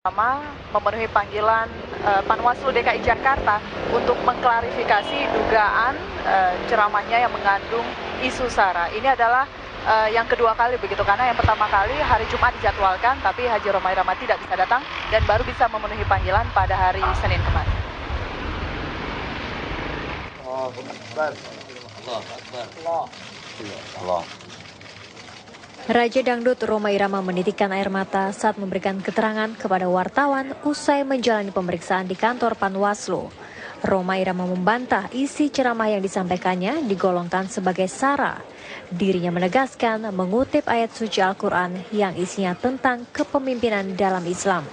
Pertama, memenuhi panggilan Panwaslu DKI Jakarta untuk mengklarifikasi dugaan ceramahnya yang mengandung isu SARA. Ini adalah yang kedua kali begitu, karena yang pertama kali hari Jumat dijadwalkan, tapi Haji Rhoma Irama tidak bisa datang dan baru bisa memenuhi panggilan pada hari Senin kemarin. Raja Dangdut Rhoma Irama menitikkan air mata saat memberikan keterangan kepada wartawan usai menjalani pemeriksaan di kantor Panwaslu. Rhoma Irama membantah isi ceramah yang disampaikannya digolongkan sebagai SARA. Dirinya menegaskan mengutip ayat suci Al-Quran yang isinya tentang kepemimpinan dalam Islam.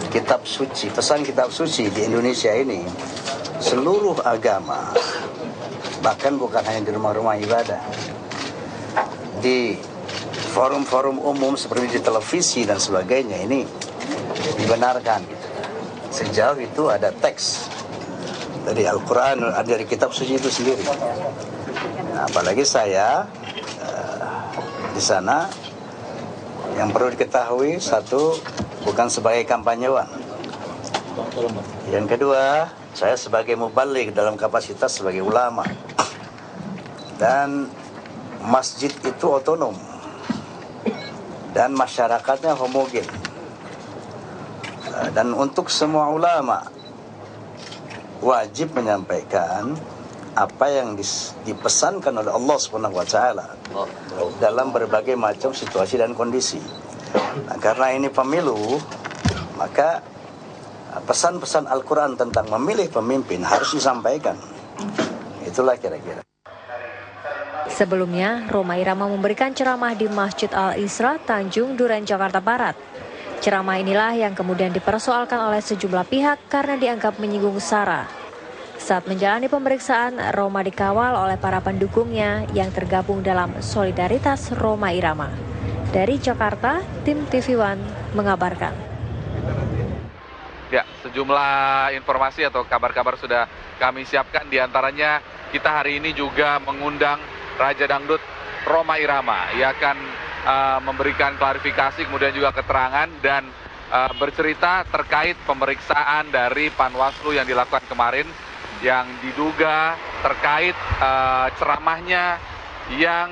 Kitab suci, pesan kitab suci di Indonesia ini, seluruh agama, bahkan bukan hanya di rumah-rumah ibadah, di forum-forum umum seperti di televisi dan sebagainya, ini dibenarkan. Sejauh itu ada teks dari Al-Quran, dari kitab suci itu sendiri. Nah, apalagi saya di sana, yang perlu diketahui, satu, bukan sebagai kampanyewan. Yang kedua, saya sebagai mubaligh dalam kapasitas sebagai ulama. Dan masjid itu otonom dan masyarakatnya homogen. Dan untuk semua ulama wajib menyampaikan apa yang dipesankan oleh Allah SWT dalam berbagai macam situasi dan kondisi. Nah, karena ini pemilu, maka pesan-pesan Al-Quran tentang memilih pemimpin harus disampaikan. Itulah kira-kira. Sebelumnya, Rhoma Irama memberikan ceramah di Masjid Al-Isra, Tanjung Duren, Jakarta Barat. Ceramah inilah yang kemudian dipersoalkan oleh sejumlah pihak karena dianggap menyinggung SARA. Saat menjalani pemeriksaan, Rhoma dikawal oleh para pendukungnya yang tergabung dalam Solidaritas Rhoma Irama. Dari Jakarta, tim TV One mengabarkan. Ya, sejumlah informasi atau kabar-kabar sudah kami siapkan. Di antaranya kita hari ini juga mengundang Raja Dangdut Rhoma Irama. Ia akan memberikan klarifikasi, kemudian juga keterangan dan bercerita terkait pemeriksaan dari Panwaslu yang dilakukan kemarin, yang diduga terkait ceramahnya yang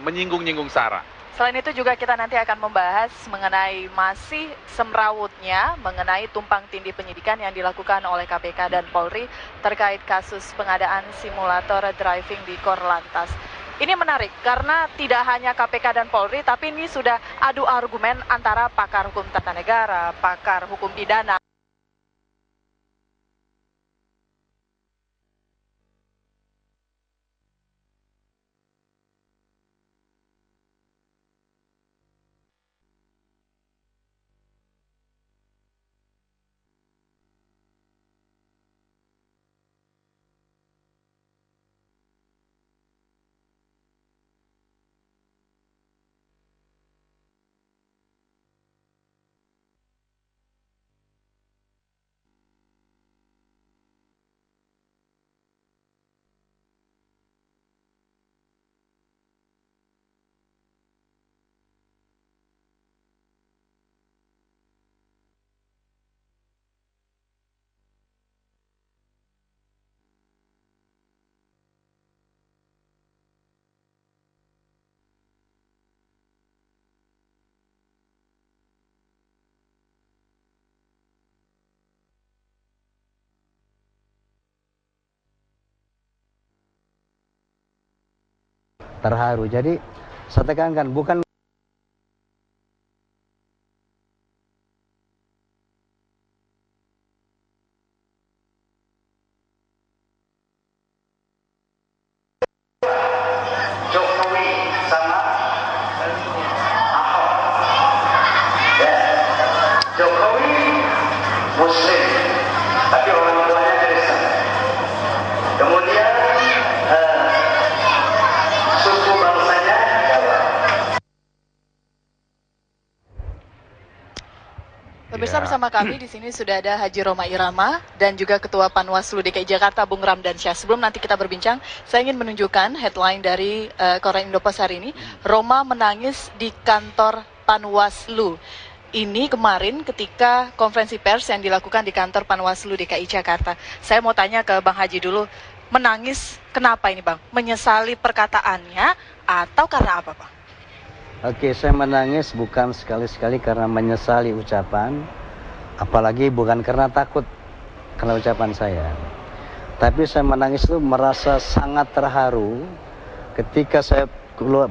menyinggung-nyinggung SARA. Selain itu juga kita nanti akan membahas mengenai masih semrawutnya mengenai tumpang tindih penyidikan yang dilakukan oleh KPK dan Polri terkait kasus pengadaan simulator driving di Korlantas. Ini menarik karena tidak hanya KPK dan Polri, tapi ini sudah adu argumen antara pakar hukum tata negara, pakar hukum pidana. Terharu. Jadi saya tekankan, bukan Jokowi sama Ahok. Ya. Jokowi Muslim, tapi orang tuanya Kristen. Kemudian suku bangsanya Jawa. Pemirsa, bersama kami di sini sudah ada Haji Rhoma Irama dan juga Ketua Panwaslu DKI Jakarta Bung Ramdansyah. Sebelum nanti kita berbincang, saya ingin menunjukkan headline dari Koran Indopos hari ini. Rhoma menangis di kantor Panwaslu. ini kemarin ketika konferensi pers yang dilakukan di kantor Panwaslu DKI Jakarta. Saya mau tanya ke Bang Haji dulu, menangis kenapa ini Bang? Menyesali perkataannya atau karena apa Bang? Oke, saya menangis bukan sekali-sekali karena menyesali ucapan, apalagi bukan karena takut karena ucapan saya. Tapi saya menangis itu merasa sangat terharu ketika saya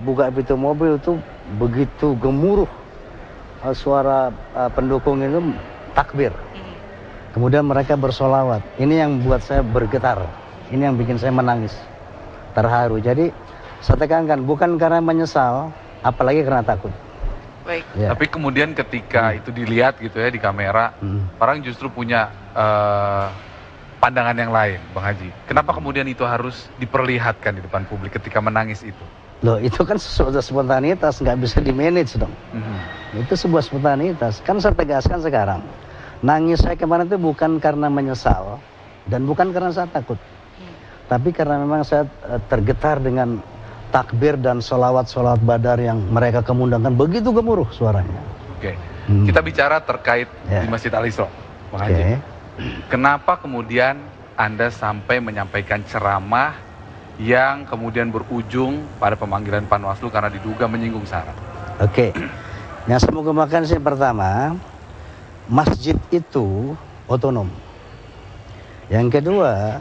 buka pintu mobil itu begitu gemuruh suara pendukung itu takbir. Kemudian mereka bersolawat. Ini yang buat saya bergetar. Ini yang bikin saya menangis, terharu. Jadi saya tekankan bukan karena menyesal, apalagi karena takut. Baik. Ya. Tapi kemudian ketika itu dilihat gitu ya di kamera, orang justru punya pandangan yang lain, Bang Haji. Kenapa kemudian itu harus diperlihatkan di depan publik ketika menangis itu? Loh, itu kan sesuatu spontanitas, nggak bisa di-manage dong. Itu sebuah spontanitas. Kan saya tegaskan sekarang, nangis saya kemarin itu bukan karena menyesal dan bukan karena saya takut, tapi karena memang saya tergetar dengan takbir dan solawat-solawat badar yang mereka kemundangkan begitu gemuruh suaranya. Oke, kita bicara terkait di Masjid Al-Isra, Bang Haji. Kenapa kemudian Anda sampai menyampaikan ceramah yang kemudian berujung pada pemanggilan Panwaslu karena diduga menyinggung SARA? Oke, yang saya mau kemukakan sih pertama, masjid itu otonom. Yang kedua,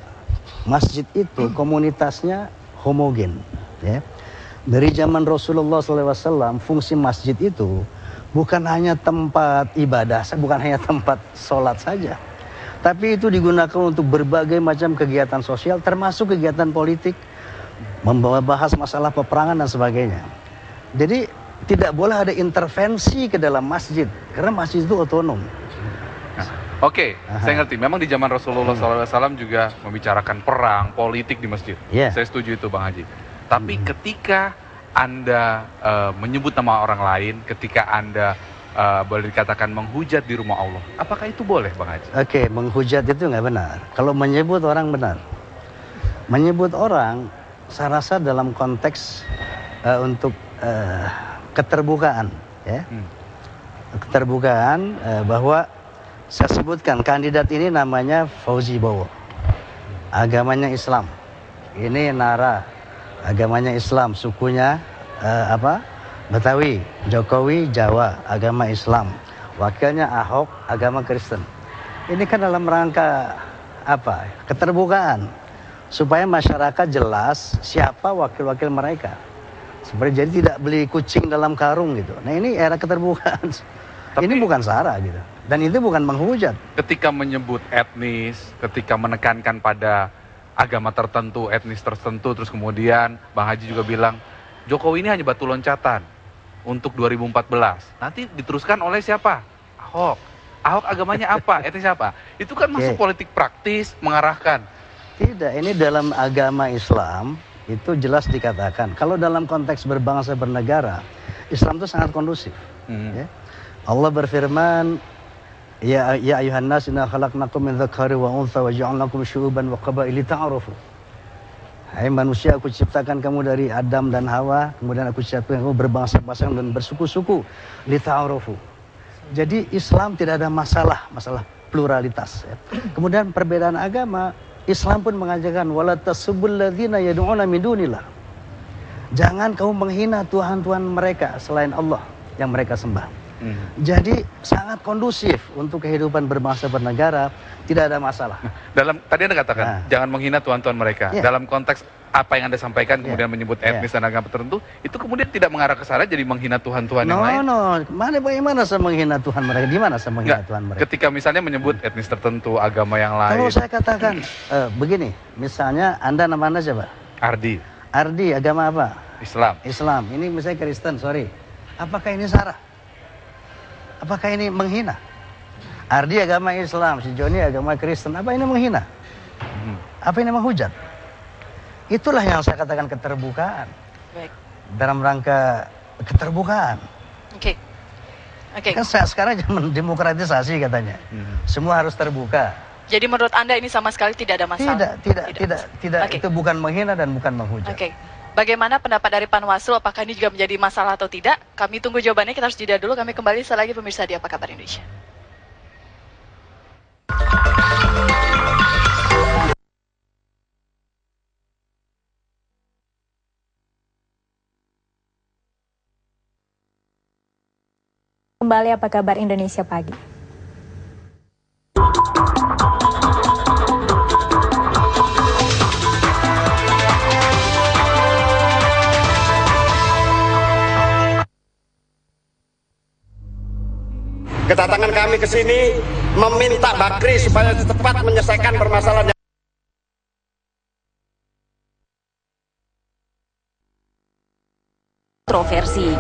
masjid itu komunitasnya homogen. Ya. Dari zaman Rasulullah SAW, fungsi masjid itu bukan hanya tempat ibadah, bukan hanya tempat sholat saja. Tapi itu digunakan untuk berbagai macam kegiatan sosial, termasuk kegiatan politik, membahas masalah peperangan dan sebagainya. Jadi tidak boleh ada intervensi ke dalam masjid, karena masjid itu otonom. Oke, saya ngerti. Memang di zaman Rasulullah SAW juga membicarakan perang, politik di masjid. Saya setuju itu, Bang Haji. Tapi ketika Anda menyebut nama orang lain, ketika Anda boleh dikatakan menghujat di rumah Allah, apakah itu boleh, Bang Haji? Oke, menghujat itu nggak benar. Kalau menyebut orang benar. Menyebut orang, saya rasa dalam konteks untuk keterbukaan, ya. Keterbukaan bahwa saya sebutkan kandidat ini namanya Fauzi Bowo, agamanya Islam. Ini Nara, agamanya Islam, sukunya Betawi. Jokowi Jawa, agama Islam. Wakilnya Ahok, agama Kristen. Ini kan dalam rangka apa? Keterbukaan, supaya masyarakat jelas siapa wakil-wakil mereka. Seperti jadi tidak beli kucing dalam karung gitu. Nah ini era keterbukaan. Tapi, ini bukan SARA gitu. Dan itu bukan menghujat. Ketika menyebut etnis, ketika menekankan pada agama tertentu, etnis tertentu, terus kemudian Bang Haji juga bilang Jokowi ini hanya batu loncatan untuk 2014. Nanti diteruskan oleh siapa? Ahok. Ahok agamanya apa? Etnis apa? Itu kan masuk politik praktis, mengarahkan. Tidak, ini dalam agama Islam itu jelas dikatakan. Kalau dalam konteks berbangsa bernegara, Islam itu sangat kondusif. Ya. Allah berfirman, Ya ayuhan nas inna khalaqnakum min dzakari wa untha wa ja'alnakum syu'uban wa qabaila ta'arufu. Hai manusia, aku ciptakan kamu dari Adam dan Hawa, kemudian aku ciptakan kamu berbangsa-bangsa dan bersuku-suku, li ta'arufu. Jadi Islam tidak ada masalah pluralitas. Ya. Kemudian perbedaan agama, Islam pun mengajarkan wala tasubbul ladzina yad'una min dunillah. Jangan kamu menghina tuhan-tuhan mereka selain Allah yang mereka sembah. Jadi sangat kondusif untuk kehidupan berbangsa bernegara, tidak ada masalah. Dalam tadi Anda katakan jangan menghina tuhan-tuhan mereka. Dalam konteks apa yang Anda sampaikan kemudian menyebut etnis dan agama tertentu, itu kemudian tidak mengarah ke sana jadi menghina tuhan-tuhan yang lain. Bagaimana saya menghina Tuhan mereka? Di mana saya menghina Tuhan mereka? Ketika misalnya menyebut etnis tertentu, agama yang lain. Kalau saya katakan begini, misalnya Anda nama Anda siapa? Ardi. Ardi, agama apa? Islam. Islam. Ini misalnya Kristen, sorry. Apakah ini SARA? Apakah ini menghina? Ardi agama Islam, si Joni agama Kristen. Apa ini menghina? Apa ini menghujat? Itulah yang saya katakan keterbukaan. Baik. Dalam rangka keterbukaan. Oke. Kan sekarang zaman demokratisasi katanya. Semua harus terbuka. Jadi menurut Anda ini sama sekali tidak ada masalah? Tidak. Itu bukan menghina dan bukan menghujat. Oke. Bagaimana pendapat dari Panwaslu? Apakah ini juga menjadi masalah atau tidak? Kami tunggu jawabannya. Kita harus jeda dulu. Kami kembali setelah lagi pemirsa di Apa Kabar Indonesia. Kembali Apa Kabar Indonesia Pagi. Kedatangan kami ke sini meminta Bakri supaya cepat menyelesaikan permasalahan. Kontroversi.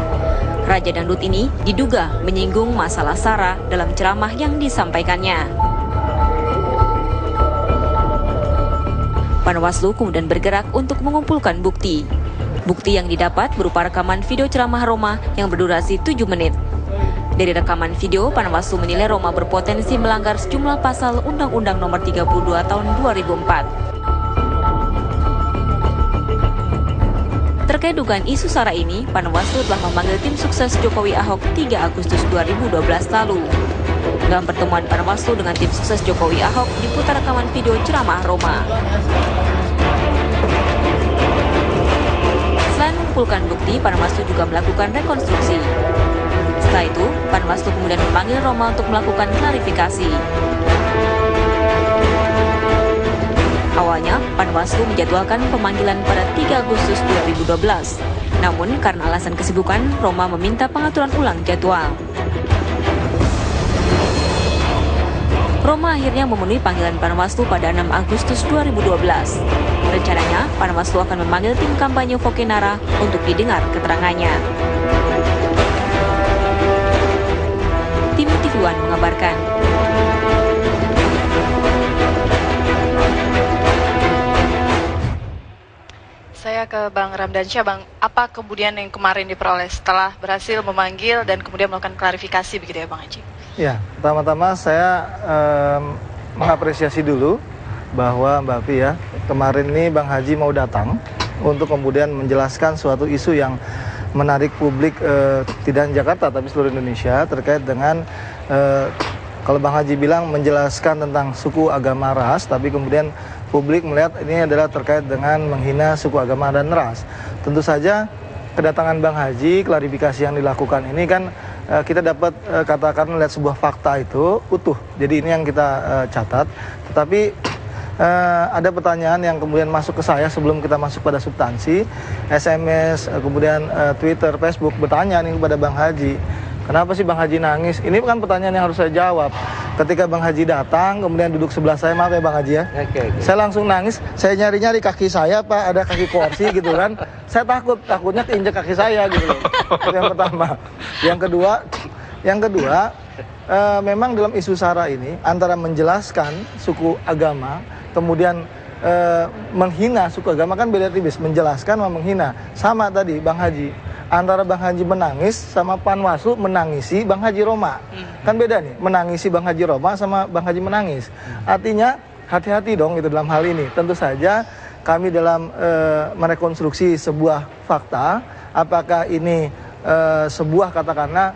Raja Dangdut ini diduga menyinggung masalah SARA dalam ceramah yang disampaikannya. Panwaslu kemudian bergerak untuk mengumpulkan bukti. Bukti yang didapat berupa rekaman video ceramah Roma yang berdurasi 7 menit. Dari rekaman video, Panwaslu menilai Roma berpotensi melanggar sejumlah pasal Undang-Undang Nomor 32 Tahun 2004. Terkait dugaan isu SARA ini, Panwaslu telah memanggil tim sukses Jokowi Ahok 3 Agustus 2012 lalu. Dalam pertemuan Panwaslu dengan tim sukses Jokowi Ahok diputar rekaman video ceramah Roma. Selain mengumpulkan bukti, Panwaslu juga melakukan rekonstruksi. Setelah itu, Panwaslu kemudian memanggil Roma untuk melakukan klarifikasi. Awalnya, Panwaslu menjadwalkan pemanggilan pada 3 Agustus 2012. Namun, karena alasan kesibukan, Roma meminta pengaturan ulang jadwal. Roma akhirnya memenuhi panggilan Panwaslu pada 6 Agustus 2012. Rencananya, Panwaslu akan memanggil tim kampanye Fokenara untuk didengar keterangannya. Tim TV One mengabarkan. Saya ke Bang Ramdansyah. Bang, apa kemudian yang kemarin diperoleh setelah berhasil memanggil dan kemudian melakukan klarifikasi begitu ya Bang Haji? Ya, pertama-tama saya mengapresiasi dulu bahwa Mbak Fi ya, kemarin ini Bang Haji mau datang untuk kemudian menjelaskan suatu isu yang menarik publik tidak hanya Jakarta tapi seluruh Indonesia terkait dengan kalau Bang Haji bilang menjelaskan tentang suku, agama, ras, tapi kemudian publik melihat ini adalah terkait dengan menghina suku, agama, dan ras. Tentu saja kedatangan Bang Haji, klarifikasi yang dilakukan ini kan kita dapat katakan melihat sebuah fakta itu utuh. Jadi ini yang kita catat. Tetapi ada pertanyaan yang kemudian masuk ke saya sebelum kita masuk pada substansi. SMS, kemudian Twitter, Facebook bertanya nih kepada Bang Haji. Kenapa sih Bang Haji nangis? Ini kan pertanyaan yang harus saya jawab. Ketika Bang Haji datang, kemudian duduk sebelah saya, maaf ya Bang Haji ya. Okay. Saya langsung nangis, saya nyari-nyari kaki saya, Pak, ada kaki kursi gitu kan. Saya takutnya keinjak kaki saya gitu loh. Itu yang pertama. Yang kedua, memang dalam isu SARA ini, antara menjelaskan suku agama, kemudian menghina suku agama kan beda tipis. Menjelaskan sama menghina. Sama tadi Bang Haji. Antara Bang Haji menangis sama Panwaslu menangisi Bang Haji Roma. Kan beda nih, menangisi Bang Haji Roma sama Bang Haji menangis. Artinya hati-hati dong gitu dalam hal ini. Tentu saja kami dalam merekonstruksi sebuah fakta, apakah ini sebuah katakanlah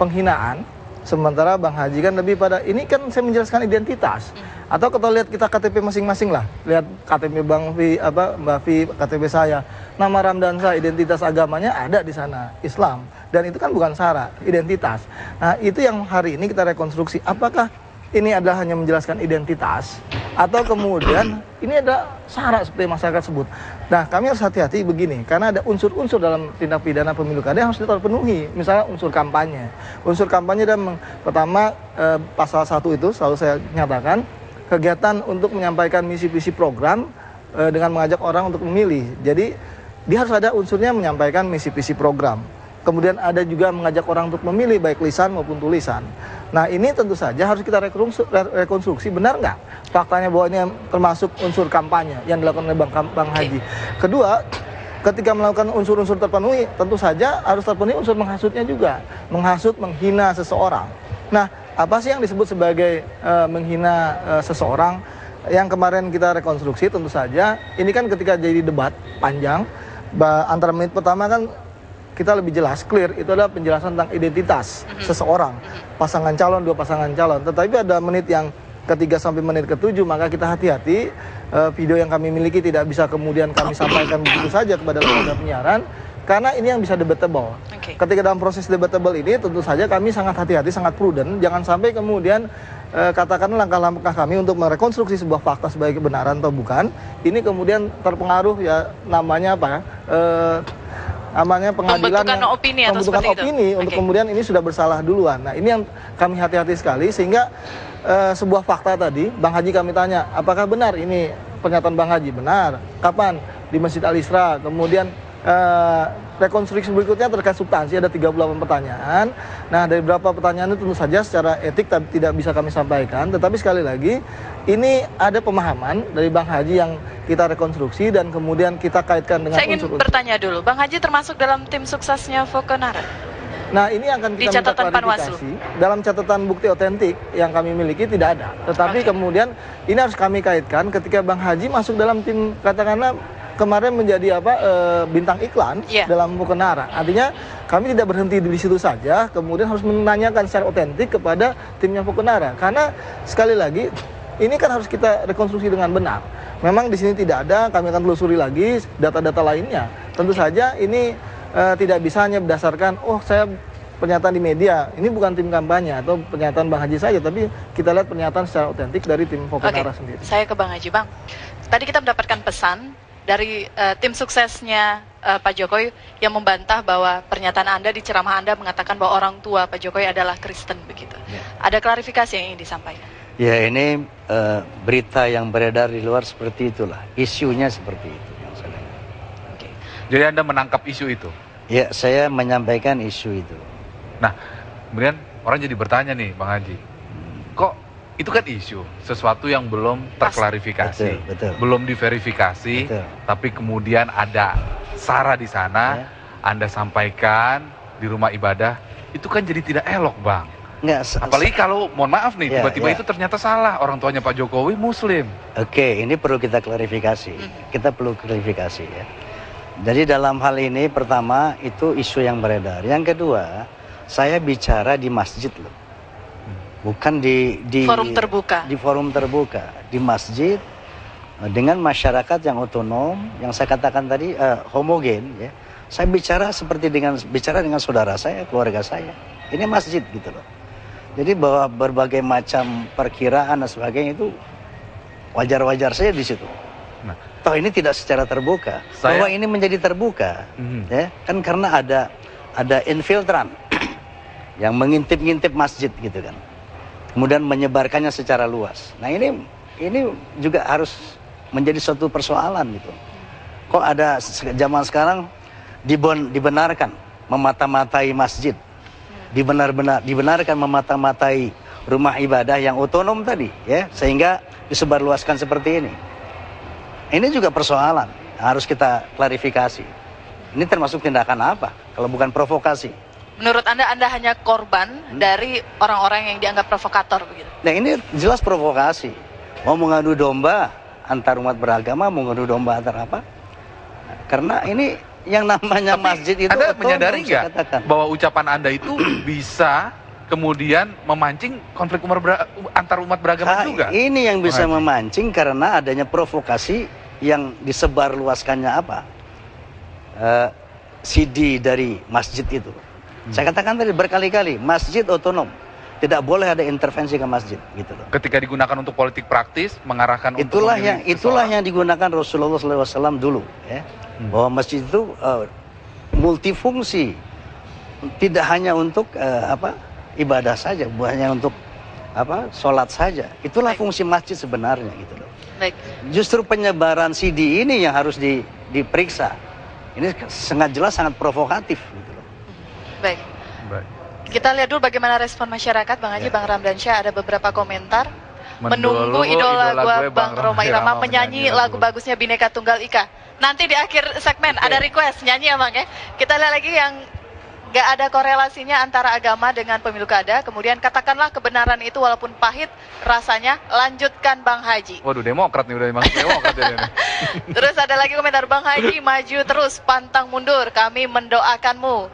penghinaan, sementara Bang Haji kan lebih pada ini kan saya menjelaskan identitas. Atau kita lihat kita KTP masing-masing lah, lihat KTP Bang Fi, Mbak Fi, KTP saya, nama Ramdansyah, identitas agamanya ada di sana, Islam, dan itu kan bukan SARA, identitas. Nah itu yang hari ini kita rekonstruksi, apakah ini adalah hanya menjelaskan identitas, atau kemudian ini ada SARA seperti masyarakat sebut. Nah kami harus hati-hati begini, karena ada unsur-unsur dalam tindak pidana pemilu kada yang harus terpenuhi, misalnya unsur kampanye. Unsur kampanye dan pertama pasal 1 itu selalu saya nyatakan, kegiatan untuk menyampaikan misi-visi program dengan mengajak orang untuk memilih. Jadi dia harus ada unsurnya menyampaikan misi-visi program. Kemudian ada juga mengajak orang untuk memilih baik lisan maupun tulisan. Nah ini tentu saja harus kita rekonstruksi benar nggak faktanya bahwa ini termasuk unsur kampanye yang dilakukan oleh Bang Haji. Kedua, ketika melakukan unsur-unsur terpenuhi, tentu saja harus terpenuhi unsur menghasutnya juga. Menghasut, menghina seseorang. Nah, apa sih yang disebut sebagai menghina seseorang? Yang kemarin kita rekonstruksi tentu saja, ini kan ketika jadi debat panjang, Antara menit pertama kan kita lebih jelas, clear, itu adalah penjelasan tentang identitas seseorang, pasangan calon, 2 pasangan calon. Tetapi ada menit yang ketiga sampai menit ke-7, maka kita hati-hati, video yang kami miliki tidak bisa kemudian kami sampaikan begitu saja kepada lembaga penyiaran, karena ini yang bisa debatable. Ketika dalam proses debatable ini, tentu saja kami sangat hati-hati, sangat prudent, jangan sampai kemudian katakanlah langkah-langkah kami untuk merekonstruksi sebuah fakta sebagai kebenaran atau bukan, ini kemudian terpengaruh ya namanya apa? Namanya pengadilan pembentukan opini untuk kemudian ini sudah bersalah duluan. Nah, ini yang kami hati-hati sekali, sehingga sebuah fakta tadi, Bang Haji kami tanya, apakah benar ini pernyataan Bang Haji? Benar. Kapan? Di Masjid Al-Isra. Kemudian rekonstruksi berikutnya terkait substansi, ada 38 pertanyaan. Nah, dari beberapa pertanyaan itu tentu saja secara etik tidak bisa kami sampaikan, tetapi sekali lagi ini ada pemahaman dari Bang Haji yang kita rekonstruksi dan kemudian kita kaitkan dengan Saya ingin bertanya dulu, Bang Haji termasuk dalam tim suksesnya Fokonara? Nah, ini akan kita minta klarifikasi. Dalam catatan bukti otentik yang kami miliki tidak ada. Tetapi kemudian ini harus kami kaitkan ketika Bang Haji masuk dalam tim, katakanlah kemarin menjadi bintang iklan dalam Fokonara. Artinya kami tidak berhenti di situ saja, kemudian harus menanyakan secara otentik kepada timnya Fokonara. Karena sekali lagi ini kan harus kita rekonstruksi dengan benar. Memang di sini tidak ada, kami akan telusuri lagi data-data lainnya. Tentu saja ini tidak bisa hanya berdasarkan saya pernyataan di media. Ini bukan tim kampanye atau pernyataan Bang Haji saja, tapi kita lihat pernyataan secara otentik dari tim Fokonara sendiri. Saya ke Bang Haji. Bang, tadi kita mendapatkan pesan dari tim suksesnya Pak Jokowi yang membantah bahwa pernyataan Anda di ceramah Anda mengatakan bahwa orang tua Pak Jokowi adalah Kristen begitu. Ada klarifikasi yang ingin disampaikan? Ya, ini berita yang beredar di luar seperti itulah. Isunya seperti itu yang saya dengar. Jadi Anda menangkap isu itu? Ya, saya menyampaikan isu itu. Nah, kemudian orang jadi bertanya nih, Bang Haji, kok itu kan isu, sesuatu yang belum terklarifikasi, belum diverifikasi, tapi kemudian ada sara di sana, Anda sampaikan di rumah ibadah, itu kan jadi tidak elok, Bang. Apalagi kalau, mohon maaf nih, tiba-tiba itu ternyata salah, orang tuanya Pak Jokowi Muslim. Oke, ini perlu kita klarifikasi, kita perlu klarifikasi ya. Jadi dalam hal ini, pertama, itu isu yang beredar. Yang kedua, saya bicara di masjid loh. Bukan di forum terbuka. Di forum terbuka, di masjid dengan masyarakat yang otonom, yang saya katakan tadi homogen ya. Saya bicara seperti bicara dengan saudara saya, keluarga saya. Ini masjid gitu loh. Jadi bahwa berbagai macam perkiraan dan sebagainya itu wajar-wajar saja di situ. Nah, toh ini tidak secara terbuka. Bahwa ini menjadi terbuka ya, kan karena ada infiltran yang mengintip-ngintip masjid gitu kan. Kemudian menyebarkannya secara luas. Nah, ini juga harus menjadi suatu persoalan gitu. Kok ada zaman sekarang dibenarkan memata-matai masjid, dibenarkan memata-matai rumah ibadah yang otonom tadi, ya, sehingga disebarluaskan seperti ini. Ini juga persoalan harus kita klarifikasi. Ini termasuk tindakan apa? Kalau bukan provokasi. Menurut Anda hanya korban dari orang-orang yang dianggap provokator begitu? Nah, ini jelas provokasi. Mau mengadu domba antar umat beragama, mau mengadu domba antar apa? Karena ini yang namanya masjid itu. Anda menyadari nggak bahwa ucapan Anda itu bisa kemudian memancing konflik antar umat beragama juga? Ini yang bisa memancing karena adanya provokasi yang disebarluaskannya apa? CD dari masjid itu. Saya katakan tadi berkali-kali, masjid otonom. Tidak boleh ada intervensi ke masjid gitu loh. Ketika digunakan untuk politik praktis, mengarahkan itulah yang digunakan Rasulullah SAW dulu ya. Bahwa masjid itu multifungsi. Tidak hanya untuk ibadah saja, bukan hanya untuk sholat saja. Itulah fungsi masjid sebenarnya gitu loh. Justru penyebaran CD ini yang harus diperiksa. Ini sangat jelas, sangat provokatif gitu loh. Baik. Kita lihat dulu bagaimana respon masyarakat, Bang Haji, Bang Ramdansyah. Ada beberapa komentar. Menunggu idola gue Bang Rhoma Irama menyanyi lagu bagusnya Bhinneka Tunggal Ika. Nanti di akhir segmen ada request nyanyi ya Bang ya. Kita lihat lagi yang nggak ada korelasinya antara agama dengan pemilu kada. Kemudian katakanlah kebenaran itu walaupun pahit rasanya, lanjutkan Bang Haji. Waduh, Demokrat nih, udah masuk Demokrat ya. Terus ada lagi komentar, Bang Haji maju terus, pantang mundur, kami mendoakanmu.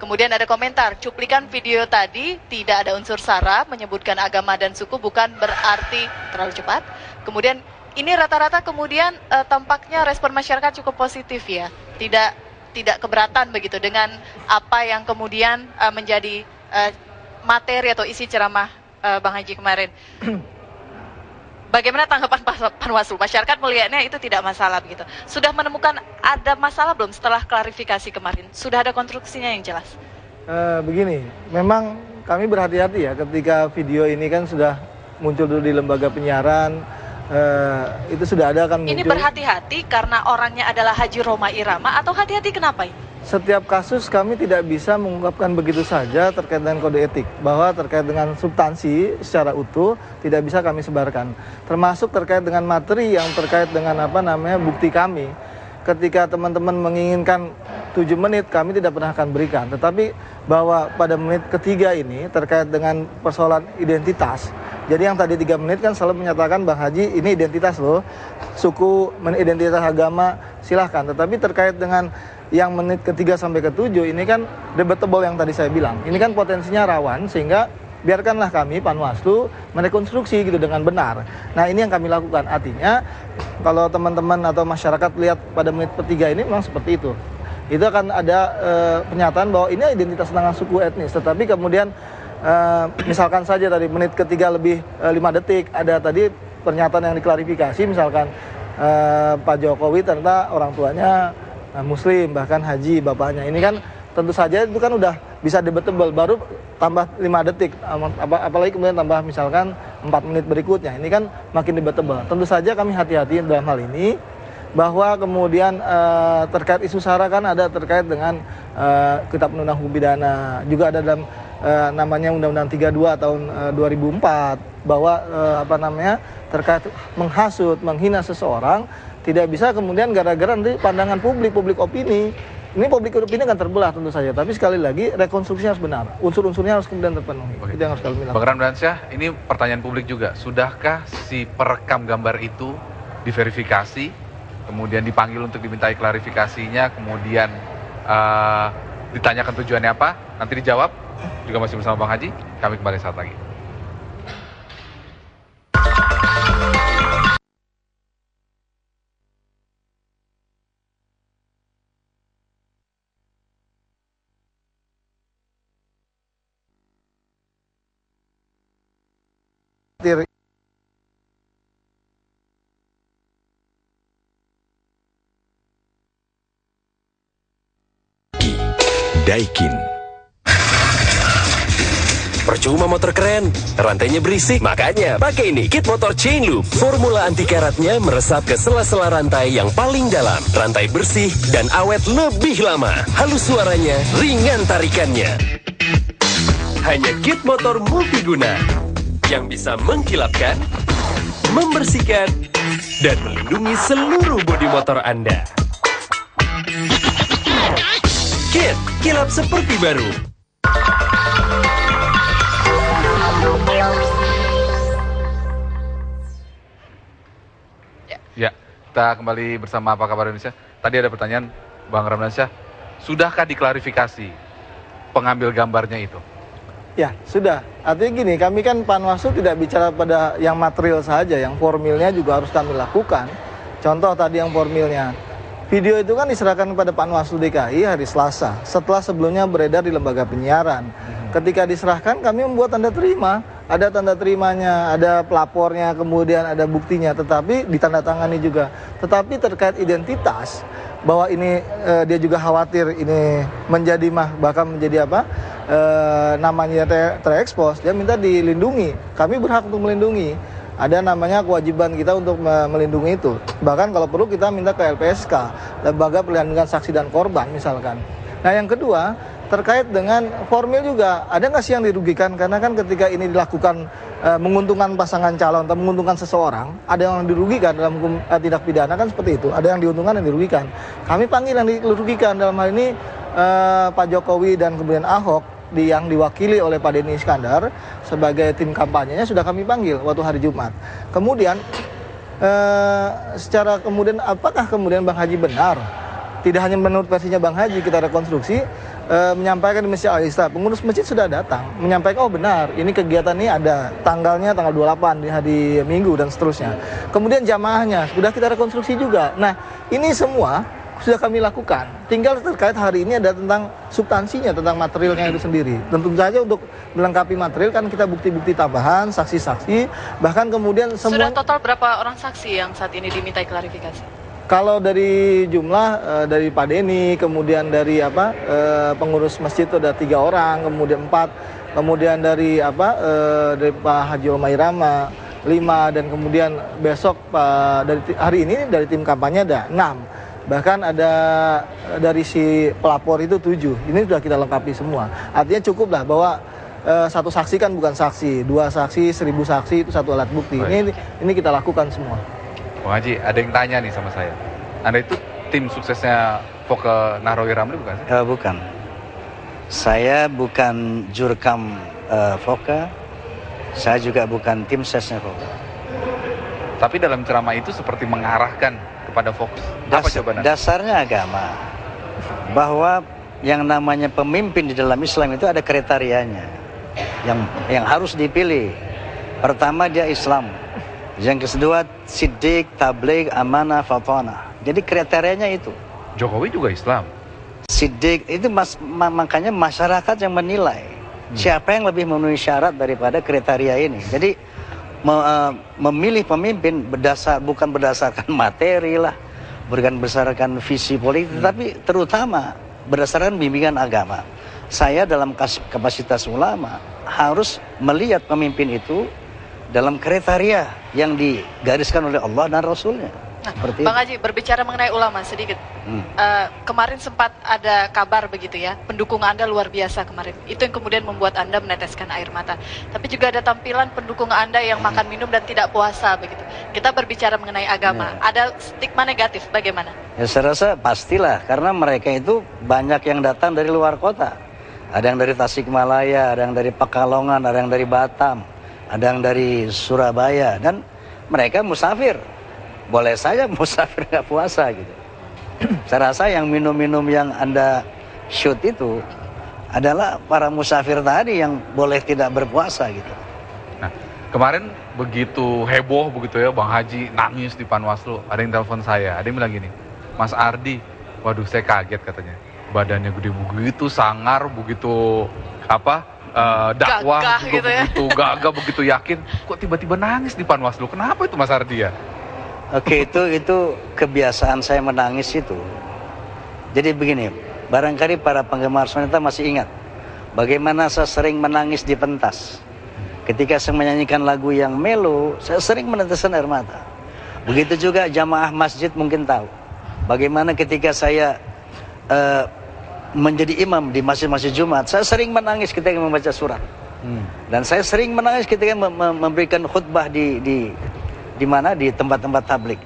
Kemudian ada komentar, cuplikan video tadi tidak ada unsur sara, menyebutkan agama dan suku bukan berarti terlalu cepat. Kemudian ini rata-rata kemudian tampaknya respon masyarakat cukup positif ya, tidak keberatan begitu dengan apa yang kemudian menjadi materi atau isi ceramah Bang Haji kemarin. Bagaimana tanggapan Panwaslu? Masyarakat melihatnya itu tidak masalah begitu. Sudah menemukan ada masalah belum setelah klarifikasi kemarin? Sudah ada konstruksinya yang jelas? Begini, memang kami berhati-hati ya ketika video ini kan sudah muncul dulu di lembaga penyiaran, itu sudah ada kan muncul. Ini berhati-hati karena orangnya adalah Haji Roma Irama atau hati-hati kenapa ini? Setiap kasus kami tidak bisa mengungkapkan begitu saja terkait dengan kode etik, bahwa terkait dengan substansi secara utuh tidak bisa kami sebarkan, termasuk terkait dengan materi yang terkait dengan bukti kami. Ketika teman-teman menginginkan 7 menit, kami tidak pernah akan berikan, tetapi bahwa pada menit ketiga ini terkait dengan persoalan identitas. Jadi yang tadi 3 menit kan selalu menyatakan Bang Haji ini identitas loh, suku, identitas agama silahkan, tetapi terkait dengan yang menit ketiga sampai ke-7 ini kan debatable yang tadi saya bilang. Ini kan potensinya rawan, sehingga biarkanlah kami Panwaslu merekonstruksi gitu dengan benar. Nah ini yang kami lakukan. Artinya kalau teman-teman atau masyarakat lihat pada menit ketiga ini memang seperti itu. Itu akan ada pernyataan bahwa ini identitas tentang suku etnis. Tetapi kemudian misalkan saja tadi menit ketiga lebih 5 detik ada tadi pernyataan yang diklarifikasi, misalkan Pak Jokowi ternyata orang tuanya Muslim, bahkan haji bapaknya. Ini kan tentu saja itu kan udah bisa debatable, baru tambah 5 detik, apalagi kemudian tambah misalkan 4 menit berikutnya, ini kan makin debatable. Tentu saja kami hati-hati dalam hal ini, bahwa kemudian terkait isu sara kan ada terkait dengan Kitab Undang-Undang Hukum Pidana, juga ada dalam namanya Undang-Undang 32 tahun 2004, bahwa terkait menghasut, menghina seseorang, tidak bisa kemudian gara-gara nanti pandangan publik opini. Ini publik opini kan terbelah tentu saja, tapi sekali lagi rekonstruksinya harus benar, unsur-unsurnya harus kemudian terpenuhi. Oke. Itu yang harus kami lakukan. Bang Ramdansyah, ini pertanyaan publik juga, sudahkah si perekam gambar itu diverifikasi, kemudian dipanggil untuk dimintai klarifikasinya, kemudian ditanyakan tujuannya apa, nanti dijawab, juga masih bersama Bang Haji, kami kembali saat lagi. Daikin. Percuma motor keren, rantainya berisik, makanya pakai ini, kit motor chain loop. Formula anti karatnya meresap ke sela-sela rantai yang paling dalam. Rantai bersih dan awet lebih lama. Halus suaranya, ringan tarikannya. Hanya kit motor multiguna yang bisa mengkilapkan, membersihkan, dan melindungi seluruh bodi motor Anda. Kit, kilap seperti baru. Ya, kita kembali bersama Apa Kabar Indonesia. Tadi ada pertanyaan Bang Ramdansyah, sudahkah diklarifikasi pengambil gambarnya itu? Ya, sudah. Artinya gini, kami kan Panwaslu tidak bicara pada yang material saja, yang formilnya juga harus kami lakukan. Contoh tadi yang formilnya. Video itu kan diserahkan kepada Panwaslu DKI hari Selasa, setelah sebelumnya beredar di lembaga penyiaran. Ketika diserahkan, kami membuat tanda terima. Ada tanda terimanya, ada pelapornya, kemudian ada buktinya, tetapi ditandatangani juga. Tetapi terkait identitas, bahwa ini dia juga khawatir ini menjadi bahkan menjadi namanya terekspos, dia minta dilindungi. Kami berhak untuk melindungi. Ada namanya kewajiban kita untuk melindungi itu. Bahkan kalau perlu kita minta ke LPSK, Lembaga Perlindungan Saksi dan Korban misalkan. Nah yang kedua, terkait dengan formil juga, ada nggak sih yang dirugikan? Karena kan ketika ini dilakukan menguntungkan pasangan calon atau menguntungkan seseorang, ada yang dirugikan dalam hukum tindak pidana kan seperti itu, ada yang diuntungkan dan dirugikan. Kami panggil yang dirugikan, dalam hal ini Pak Jokowi dan kemudian Ahok yang diwakili oleh Pak Denny Iskandar sebagai tim kampanyenya sudah kami panggil waktu hari Jumat. Kemudian secara kemudian apakah kemudian Bang Haji benar? Tidak hanya menurut versinya Bang Haji, kita rekonstruksi, menyampaikan di Masjid Al-Isra, pengurus masjid sudah datang, menyampaikan, oh benar, ini kegiatan ini ada, tanggalnya tanggal 28 di hari Minggu dan seterusnya. Kemudian jamaahnya, sudah kita rekonstruksi juga. Nah, ini semua sudah kami lakukan. Tinggal terkait hari ini ada tentang substansinya, tentang materialnya itu sendiri. Tentu saja untuk melengkapi material kan kita bukti-bukti tambahan, saksi-saksi, bahkan kemudian semua... Sudah total berapa orang saksi yang saat ini dimintai klarifikasi? Kalau dari jumlah dari Pak Denny, kemudian dari pengurus masjid itu ada 3 orang, kemudian 4, kemudian dari dari Pak Haji Roma Irama 5, dan kemudian besok dari hari ini dari tim kampanye ada 6. Bahkan ada dari si pelapor itu 7. Ini sudah kita lengkapi semua. Artinya cukup lah bahwa satu saksi kan bukan saksi, 2 saksi, 1000 saksi itu satu alat bukti. Ini kita lakukan semua. Bang Haji, ada yang tanya nih sama saya. Anda itu tim suksesnya Foke Nahrawi Ramli bukan sih? Bukan. Saya bukan jurkam Foke. Saya juga bukan tim sesnya Foke. Tapi dalam ceramah itu seperti mengarahkan kepada fokus. Apa jawabannya? Dasarnya agama. Bahwa yang namanya pemimpin di dalam Islam itu ada kriterianya. Yang harus dipilih. Pertama dia Islam. Yang kedua, siddiq, tabligh, amanah, fatanah. Jadi kriterianya itu. Jokowi juga Islam. Siddiq itu makanya masyarakat yang menilai siapa yang lebih memenuhi syarat daripada kriteria ini. Jadi memilih pemimpin bukan berdasarkan materi lah, bukan berdasarkan visi politik, tapi terutama berdasarkan bimbingan agama. Saya dalam kapasitas ulama harus melihat pemimpin itu dalam kriteria yang digariskan oleh Allah dan Rasulnya. Nah, Bang Haji, berbicara mengenai ulama sedikit. Kemarin sempat ada kabar begitu ya, pendukung Anda luar biasa kemarin. Itu yang kemudian membuat Anda meneteskan air mata. Tapi juga ada tampilan pendukung Anda yang makan minum dan tidak puasa begitu. Kita berbicara mengenai agama. Ada stigma negatif, bagaimana? Ya saya rasa pastilah, karena mereka itu banyak yang datang dari luar kota. Ada yang dari Tasikmalaya, ada yang dari Pekalongan, ada yang dari Batam, ada yang dari Surabaya, dan mereka musafir. Boleh saja musafir nggak puasa gitu. Saya rasa yang minum-minum yang Anda shoot itu adalah para musafir tadi yang boleh tidak berpuasa gitu. Nah, kemarin begitu heboh begitu ya, Bang Haji nangis di Panwaslu. Ada yang telepon saya, ada yang bilang gini, Mas Ardi, waduh saya kaget katanya. Badannya gede begitu, sangar, begitu dakwah gagah juga gitu ya. begitu gagah, begitu yakin. Kok tiba-tiba nangis di Panwaslu? Kenapa itu Mas Ardi ya? Oke, itu kebiasaan saya menangis itu. Jadi begini, barangkali para penggemar soneta masih ingat bagaimana saya sering menangis di pentas. Ketika saya menyanyikan lagu yang melo, saya sering meneteskan air mata. Begitu juga jamaah masjid mungkin tahu bagaimana ketika saya menjadi imam di masjid-masjid Jumat, saya sering menangis ketika membaca surat. Dan saya sering menangis ketika memberikan khutbah di tempat-tempat tablik.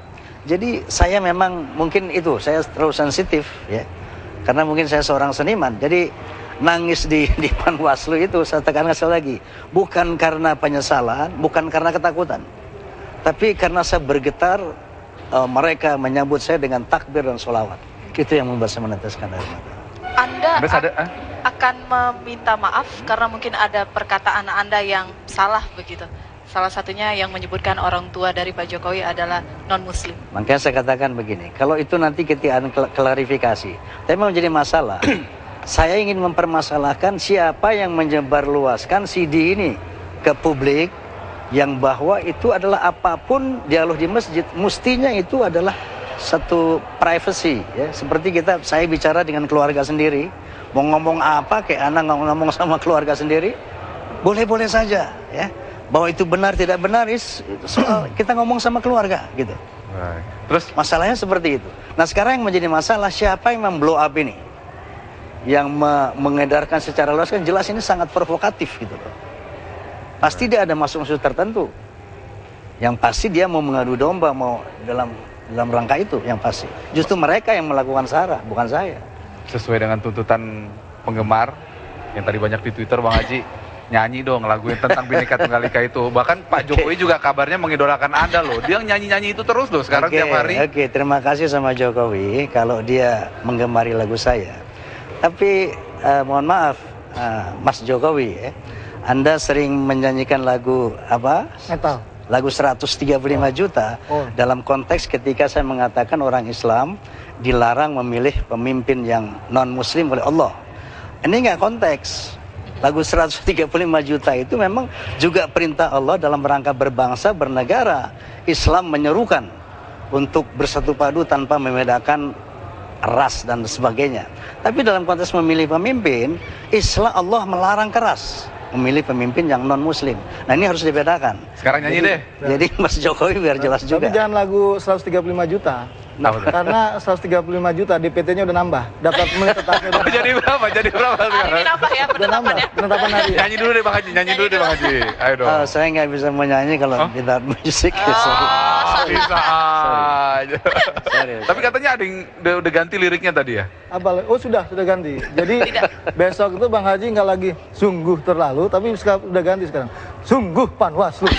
Jadi saya memang mungkin itu, saya terlalu sensitif ya. Karena mungkin saya seorang seniman. Jadi nangis di Panwaslu itu saya tekankan sekali lagi, bukan karena penyesalan, bukan karena ketakutan. Tapi karena saya bergetar, mereka menyambut saya dengan takbir dan sholawat. Itu yang membuat saya meneteskan air mata. Anda akan meminta maaf karena mungkin ada perkataan Anda yang salah begitu. Salah satunya yang menyebutkan orang tua dari Pak Jokowi adalah non-muslim. Makanya saya katakan begini, kalau itu nanti kita klarifikasi. Tapi menjadi masalah, saya ingin mempermasalahkan siapa yang menyebarluaskan CD ini ke publik, yang bahwa itu adalah apapun dialog di masjid, mestinya itu adalah satu privacy ya. Seperti saya bicara dengan keluarga sendiri, mau ngomong apa kayak anak ngomong sama keluarga sendiri, boleh-boleh saja ya. Bahwa itu benar tidak benar soal kita ngomong sama keluarga gitu. Terus masalahnya seperti itu. Nah sekarang yang menjadi masalah, siapa yang memblow up ini, yang mengedarkan secara luas, kan jelas ini sangat provokatif gitu loh. Pasti dia ada maksud-maksud tertentu. Yang pasti dia mau mengadu domba, mau dalam rangka itu yang pasti. Justru mereka yang melakukan sara, bukan saya. Sesuai dengan tuntutan penggemar yang tadi banyak di Twitter, Bang Haji, nyanyi dong lagu yang tentang Bhinneka Tunggal Ika itu. Bahkan Pak Jokowi juga kabarnya mengidolakan Anda loh. Dia nyanyi-nyanyi itu terus loh sekarang tiap hari. Oke, terima kasih sama Jokowi kalau dia menggemari lagu saya. Tapi mohon maaf, Mas Jokowi, Anda sering menyanyikan lagu apa? Metal. Lagu 135 juta dalam konteks ketika saya mengatakan orang Islam dilarang memilih pemimpin yang non-muslim oleh Allah. Ini nggak konteks. Lagu 135 juta itu memang juga perintah Allah dalam rangka berbangsa, bernegara. Islam menyerukan untuk bersatu padu tanpa membedakan ras dan sebagainya. Tapi dalam konteks memilih pemimpin, Islam Allah melarang keras memilih pemimpin yang non-muslim. Nah ini harus dibedakan. Sekarang nyanyi deh. Jadi Mas Jokowi biar jelas juga. Tapi jangan lagu 135 juta. Nah, karena 135 juta DPT-nya udah nambah. Daftar pemilih tetapnya udah Jadi berapa? Jadi berapa Hari ini sekarang? nambah ya udah nambah. penetapannya. Penetapan hari. Nyanyi dulu deh Bang Haji, nyanyi dulu deh Bang Haji. Ayo dong. saya nggak bisa menyanyi kalau without music. Sorry. Bisa aja. Sorry. Tapi katanya ada yang udah ganti liriknya tadi ya? Apa? Oh sudah ganti. Jadi besok itu Bang Haji nggak lagi sungguh terlalu, tapi udah ganti sekarang. Sungguh panwaslu.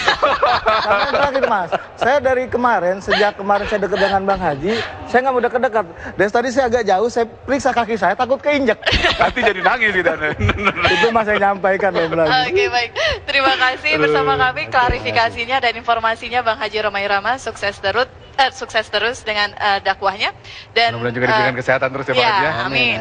Karena terakhir Mas, saya dari kemarin, sejak kemarin saya dekat dengan Bang Haji, saya nggak mau dekat-dekat. Dari tadi saya agak jauh, saya periksa kaki saya, takut keinjek. Nanti jadi nangis di sana. Itu Mas saya nyampaikan ya lagi. Oke, baik. Terima kasih bersama kami klarifikasinya dan informasinya Bang Haji Roma Irama. Sukses terus dengan dakwahnya dan Mudah-mudahan juga diberikan kesehatan terus ya Bang Haji ya. Amin.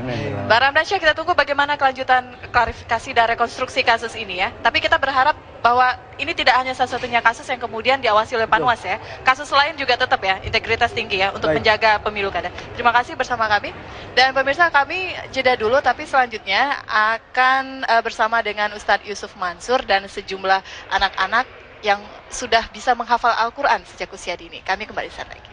Bang Ramdansyah, kita tunggu bagaimana kelanjutan klarifikasi dan rekonstruksi kasus ini ya. Tapi kita berharap bahwa ini tidak hanya satu-satunya kasus yang kemudian diawasi oleh Panwas ya. Kasus lain juga tetap ya, integritas tinggi ya untuk menjaga pemilu kada. Terima kasih bersama kami. Dan pemirsa, kami jeda dulu, tapi selanjutnya akan bersama dengan Ustadz Yusuf Mansur dan sejumlah anak-anak yang sudah bisa menghafal Al-Quran sejak usia dini. Kami kembali saat lagi.